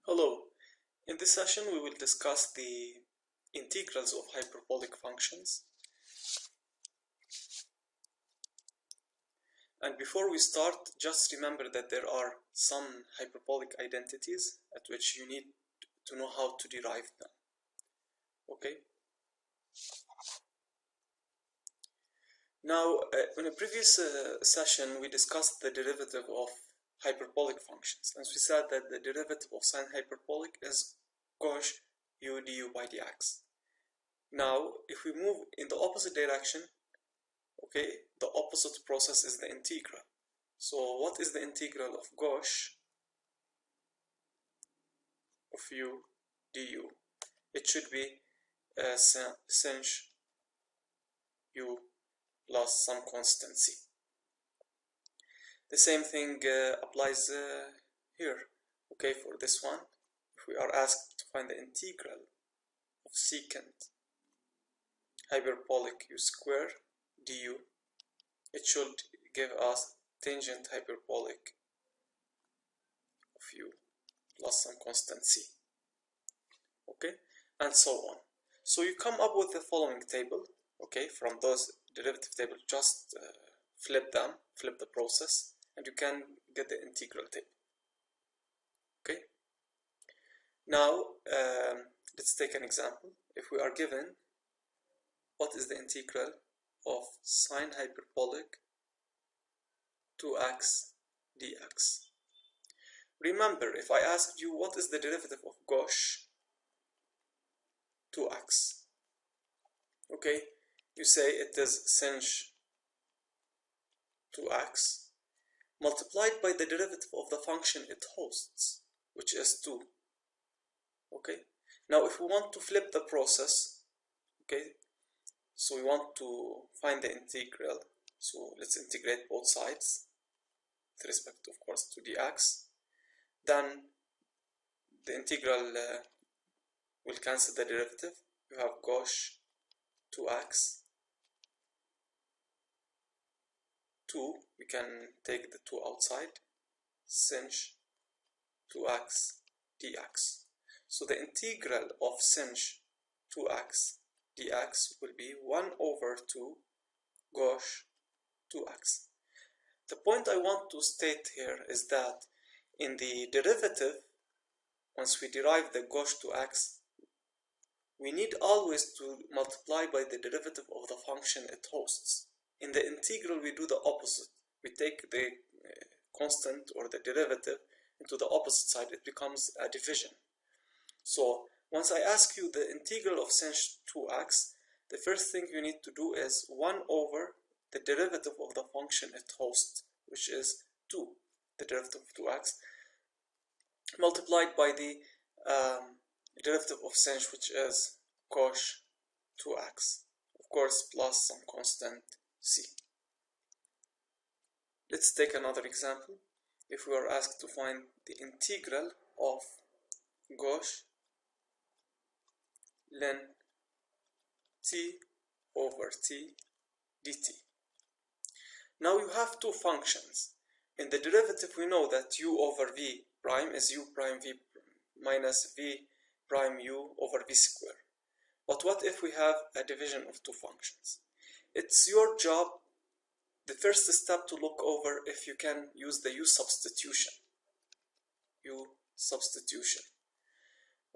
Hello. In this session we will discuss the integrals of hyperbolic functions. And before we start, just remember that there are some hyperbolic identities at which you need to know how to derive them. Okay? Now, in a previous session we discussed the derivative of hyperbolic functions, and we said that the derivative of sine hyperbolic is cos u du by dx. Now, if we move in the opposite direction, okay, the opposite process is the integral. So what is the integral of gauche of u du? It should be sinh u plus some constant c. The same thing applies here. Okay, for this one, if we are asked to find the integral of secant hyperbolic u square du, it should give us tangent hyperbolic of u plus some constant c. Okay, and so on. So you come up with the following table. Okay, from those derivative tables, just flip the process, and you can get the integral table. Okay, now let's take an example. If we are given what is the integral of sine hyperbolic 2x dx. Remember, if I asked you what is the derivative of gauche 2x, okay, you say it is sinh 2x multiplied by the derivative of the function it hosts, which is 2. Okay, now if we want to flip the process, okay, so we want to find the integral, so let's integrate both sides with respect, of course, to dx. Then the integral will cancel the derivative. You have gauche 2x 2, we can take the 2 outside, sinh 2x dx. So the integral of sinh 2x dx will be 1 over 2 gauche 2x. The point I want to state here is that in the derivative, once we derive the gauche 2x, we need always to multiply by the derivative of the function it hosts. In the integral, we do the opposite. We take the constant or the derivative into the opposite side. It becomes a division. So once I ask you the integral of sinh 2x, the first thing you need to do is 1 over the derivative of the function it hosts, which is 2, the derivative of 2x, multiplied by the derivative of sinh, which is gauche 2x, of course, plus some constant c. Let's take another example. If we are asked to find the integral of gauche ln t over t dt. Now you have two functions. In the derivative, we know that u over v prime is u prime v minus v prime u over v square. But what if we have a division of two functions? It's your job, the first step, to look over if you can use the u substitution.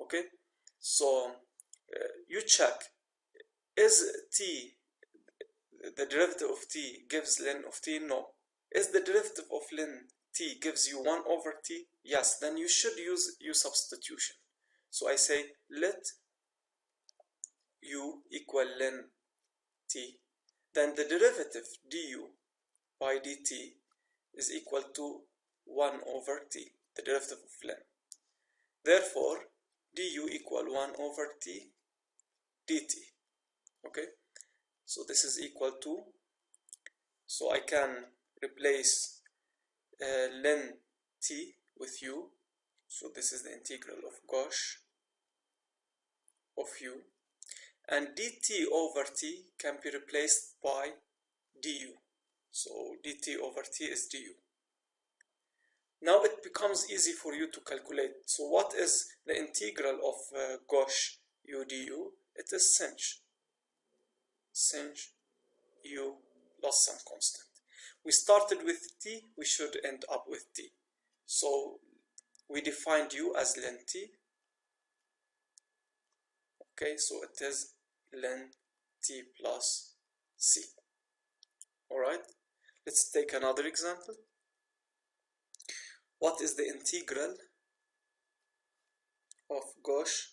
Okay, so you check, is t, the derivative of t gives ln of t? No. Is the derivative of ln t gives you 1 over t? Yes, then you should use u substitution. So I say let u equal ln t, then the derivative du by dt is equal to 1 over t, the derivative of ln. Therefore, du equal 1 over t dt. Okay, so this is equal to, so I can replace ln t with u, so this is the integral of gauche of u, and dt over t can be replaced by du, so dt over t is du. Now it becomes easy for you to calculate. So what is the integral of Gauche u du? It is sinh u plus some constant. We started with t, we should end up with t. So we defined u as ln t. Okay, so it is ln t plus c. Alright, let's take another example. What is the integral of Gauche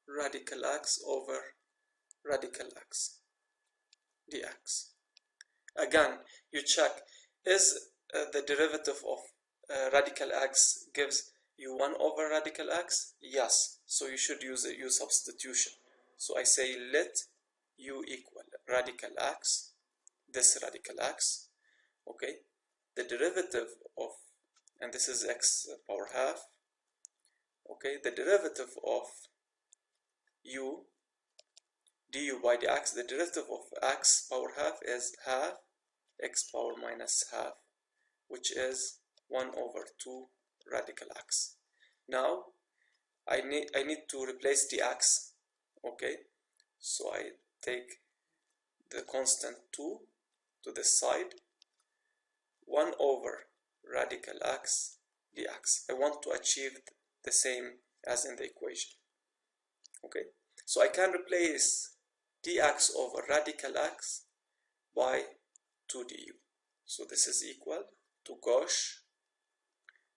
radical x over radical x dx? Again, you check, is the derivative of radical x gives you 1 over radical x? Yes, so you should use a u substitution. So I say let u equal radical x, this radical x, okay, the derivative of, and this is x power half, okay, the derivative of u du by dx, the derivative of x power half is half x power minus half, which is 1 over 2 radical x. Now I need to replace dx, okay, so I take the constant 2 to this side, 1 over radical x dx. I want to achieve the same as in the equation, okay, so I can replace dx over radical x by 2 du. So this is equal to Gauche,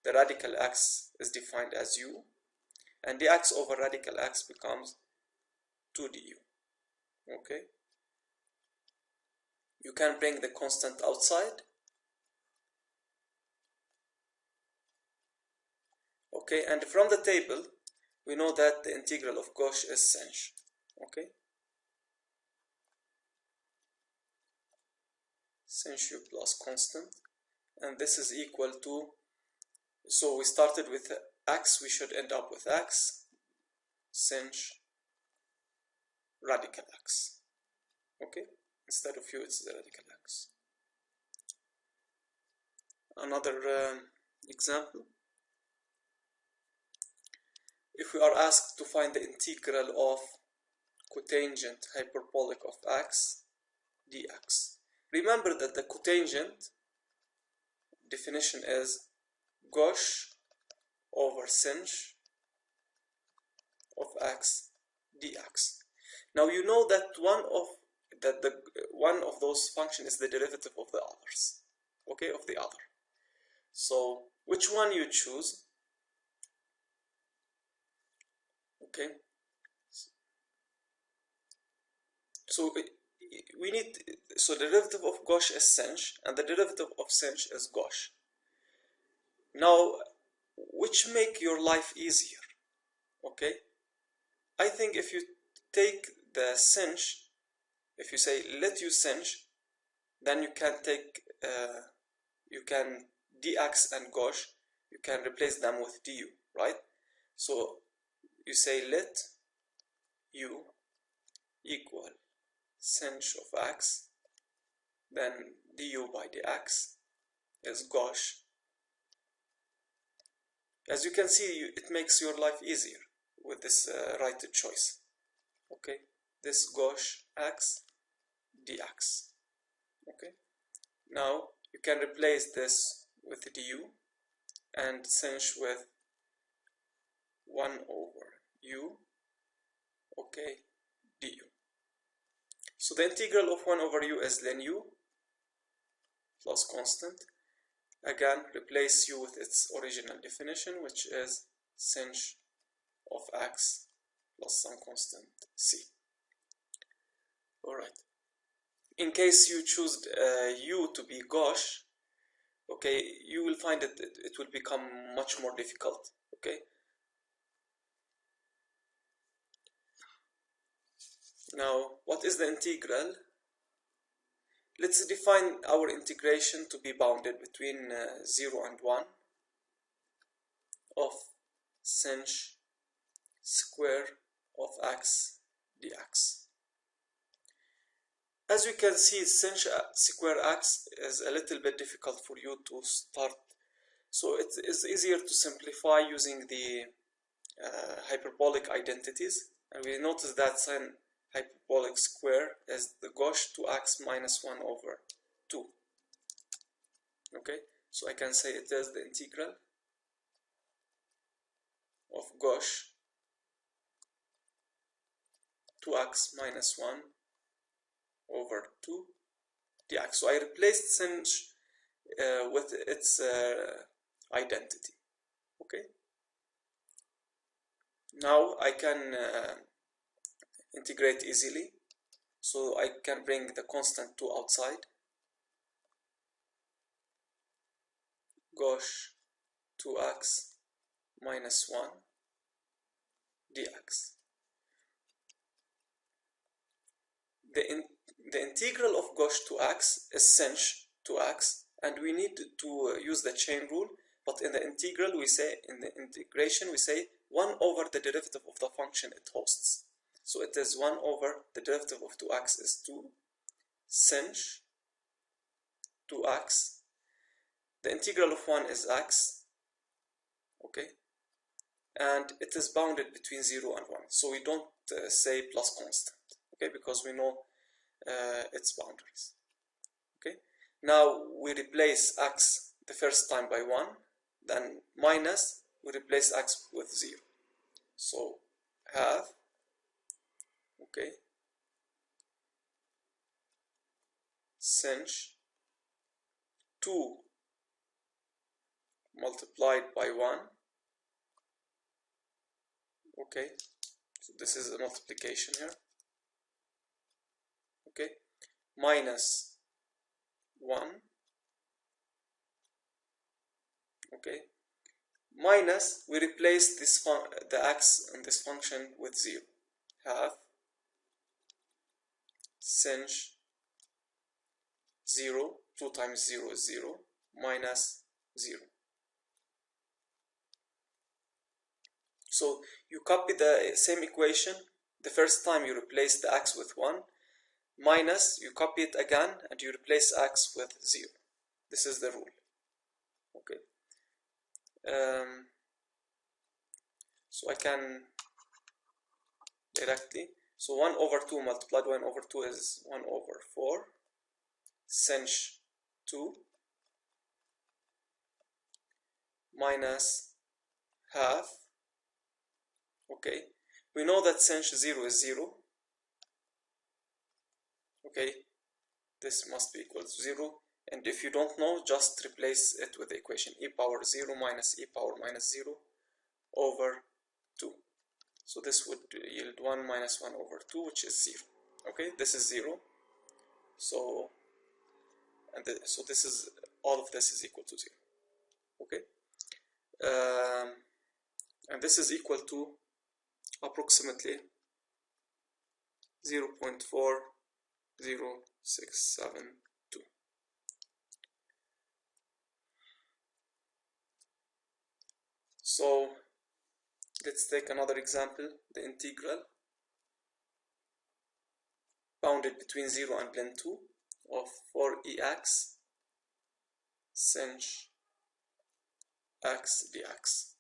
the radical x is defined as u, and dx over radical x becomes 2 du. Okay, you can bring the constant outside. Okay, and from the table we know that the integral of Gauche is sinh. Okay, sinh u plus constant, and this is equal to, so we started with x, we should end up with x, sinh radical x. Okay, instead of u it's the radical x. Another example, if we are asked to find the integral of cotangent hyperbolic of x dx. Remember that the cotangent definition is Gauche over sinh of x dx. Now you know that one of those functions is the derivative of the others, okay, of the other. So which one you choose? Okay, so we need, so the derivative of Gauche is sinh, and the derivative of sinh is Gauche. Now, which make your life easier? Okay, I think if you take the sinh, if you say let u sinh, then you can take you can dx and Gauche, you can replace them with du, right? So you say let u equal sinh of x, then du by dx is Gauche. As you can see, it makes your life easier with this right choice. Okay, this Gauche x dx. Okay, now you can replace this with du and sinh with 1 over u, okay, du. So the integral of 1 over u is ln u plus constant. Again, replace u with its original definition, which is sinh of x plus some constant c. Alright, in case you choose u to be Gauche, okay, you will find that it will become much more difficult. Okay, now what is the integral? Let's define our integration to be bounded between 0 and 1 of sinh square of x dx. As you can see, sinh square x is a little bit difficult for you to start, so it is easier to simplify using the hyperbolic identities, and we notice that sin hyperbolic square is the Gauche 2x minus 1 over 2. Okay, so I can say it is the integral of Gauche 2x minus 1 over 2 dx. So I replaced sinh with its identity. Okay, now I can integrate easily, so I can bring the constant 2 outside. Gauche 2x minus 1 dx. The integral of Gauche 2x is sinh 2x, and we need to use the chain rule, but in the integral we say, in the integration we say 1 over the derivative of the function it hosts. So it is 1 over the derivative of 2x is 2 sinh 2x. The integral of 1 is x, okay, and it is bounded between 0 and 1, so we don't say plus constant, okay, because we know its boundaries. Okay, now we replace x the first time by 1, then minus, we replace x with 0, so have, okay, sinh 2 multiplied by 1, okay, so this is a multiplication here, okay, minus 1, okay, minus, we replace this the x in this function with 0, have sinh 0, 2 times 0 is 0, minus 0. So you copy the same equation. The first time you replace the x with 1, minus, you copy it again and you replace x with 0. This is the rule. Okay. So I can directly, so 1 over 2 multiplied 1 over 2 is 1 over 4 sinh 2 minus half. Okay, we know that sinh 0 is 0. Okay, this must be equal to 0, and if you don't know, just replace it with the equation e power 0 minus e power minus 0 over 2. So this would yield 1 minus 1 over 2, which is 0. Okay, this is 0. So, so this is, all of this is equal to 0. Okay, and this is equal to approximately 0.4067. So let's take another example, the integral bounded between 0 and ln 2 of 4ex sinh x dx.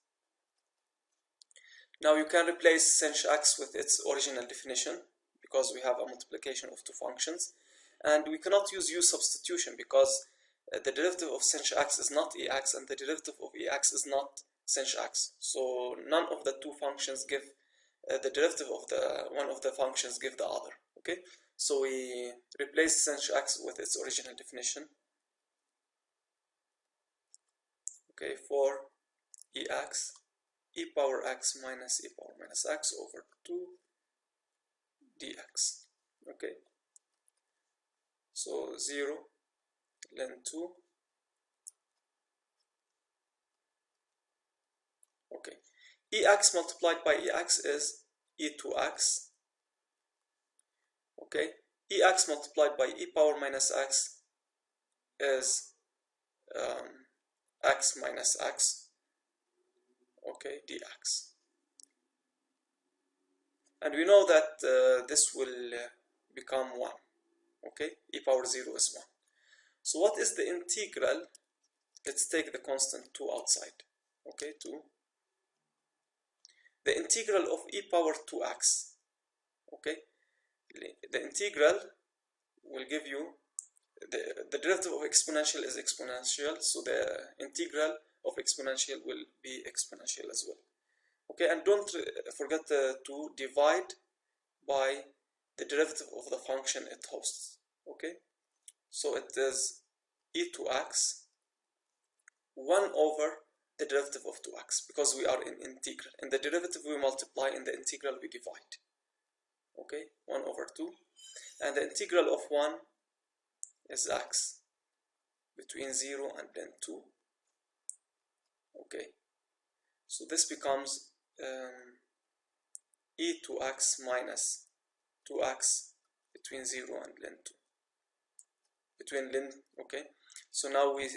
Now you can replace sinh x with its original definition, because we have a multiplication of two functions, and we cannot use u substitution because the derivative of sinh x is not ex and the derivative of ex is not sinh x. So none of the two functions give the derivative of the one of the functions give the other. Okay, so we replace sinh x with its original definition. Okay, for ex e power x minus e power minus x over 2 dx. Okay, so 0 ln 2. Okay, ex multiplied by ex is e2x. Okay, ex multiplied by e power minus x is x minus x. Okay, dx. And we know that this will become 1. Okay, e power 0 is 1. So what is the integral? Let's take the constant 2 outside. Okay, 2. The integral of e power 2x. Okay, the integral will give you the derivative of exponential is exponential, so the integral of exponential will be exponential as well. Okay, and don't forget to divide by the derivative of the function it hosts. Okay, so it is e to x 1 over the derivative of 2x, because we are in integral. In the derivative we multiply, in the integral we divide. Okay, 1 over 2, and the integral of 1 is x between 0 and then 2. Okay, so this becomes e to x minus 2x between 0 and len 2. Between len, okay, so now we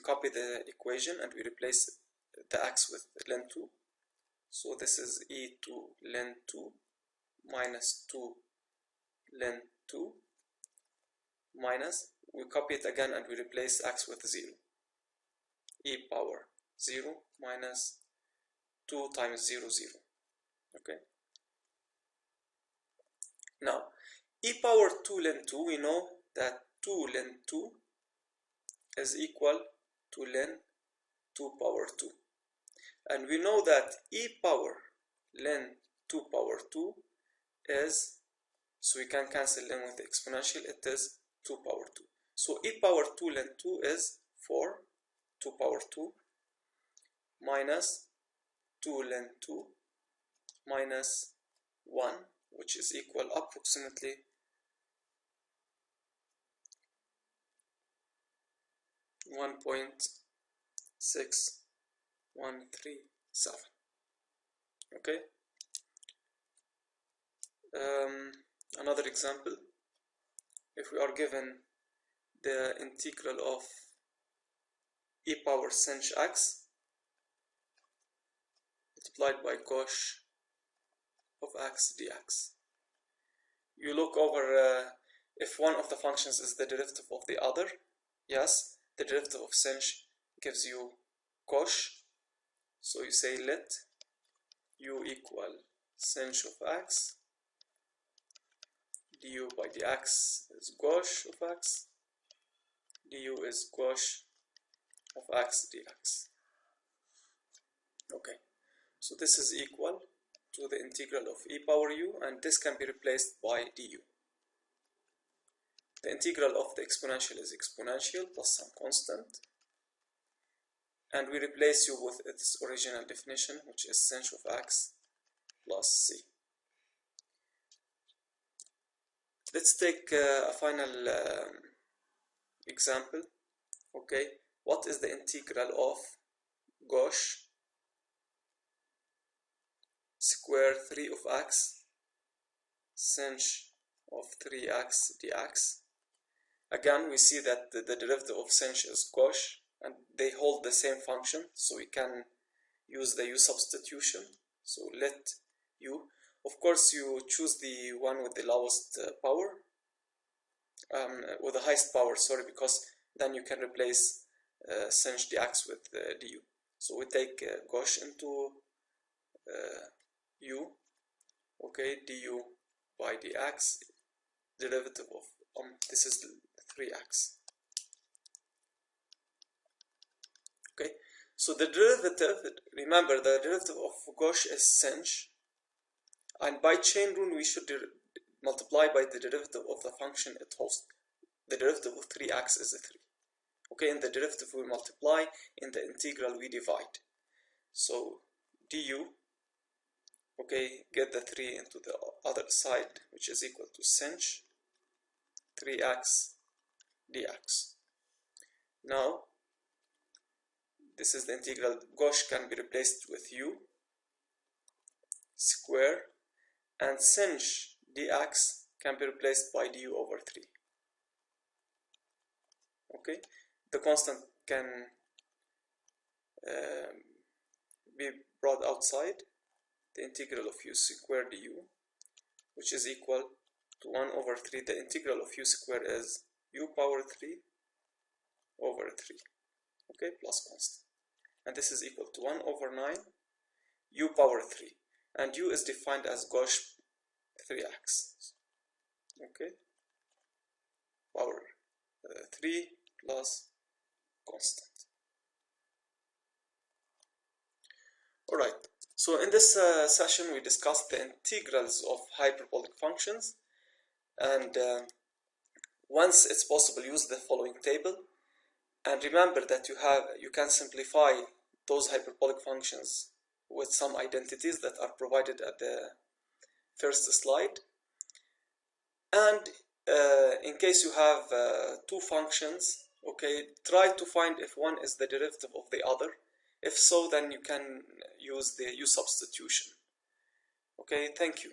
copy the equation and we replace the x with len 2. So this is e to len 2 minus 2 len 2 minus, we copy it again and we replace x with 0. E power 0 minus 2 times 0, 0. Okay. Now, e power 2 len 2, we know that 2 len 2 is equal to len 2 power 2. And we know that e power len 2 power 2 is, so we can cancel len with the exponential, it is 2 power 2. So e power 2 len 2 is 4, 2 power 2, minus 2 len 2 minus 1, which is equal approximately 1.6137. Okay. Another example, if we are given the integral of e power sinh x multiplied by cosh of x dx. You look over if one of the functions is the derivative of the other. Yes, the derivative of sinh gives you cosh, so you say let u equal sinh of x, du by dx is cosh of x, du is cosh of x dx. Okay, so this is equal to the integral of e power u, and this can be replaced by du. The integral of the exponential is exponential plus some constant, and we replace u with its original definition, which is sinh of x plus c. Let's take a final example. Okay, what is the integral of cosh square 3 of x sinh of 3x dx? Again, we see that the derivative of sinh is cosh, and they hold the same function, so we can use the u substitution. So let u, of course you choose the one with the lowest power, with the highest power, sorry, because then you can replace sinh dx with du. So we take cosh into u, okay, du by dx, derivative of this is 3x. Okay, so the derivative, remember the derivative of cosh is sinh, and by chain rule we should multiply by the derivative of the function it hosts. The derivative of 3x is a 3. Okay, in the derivative we multiply, in the integral we divide. So du, okay, get the 3 into the other side, which is equal to sinh 3x dx. Now this is the integral. Cosh can be replaced with u square, and sinh dx can be replaced by du over 3. Okay, the constant can be brought outside, the integral of u square du, which is equal to 1 over 3, the integral of u square is u power 3 over 3, okay, plus constant. And this is equal to 1 over 9 u power 3. And u is defined as Gauss 3x, okay, power 3 plus constant. Alright, so in this session we discussed the integrals of hyperbolic functions, and once it's possible, use the following table, and remember that you can simplify those hyperbolic functions with some identities that are provided at the first slide. And in case you have two functions, okay, try to find if one is the derivative of the other. If so, then you can use the u substitution. Okay, thank you.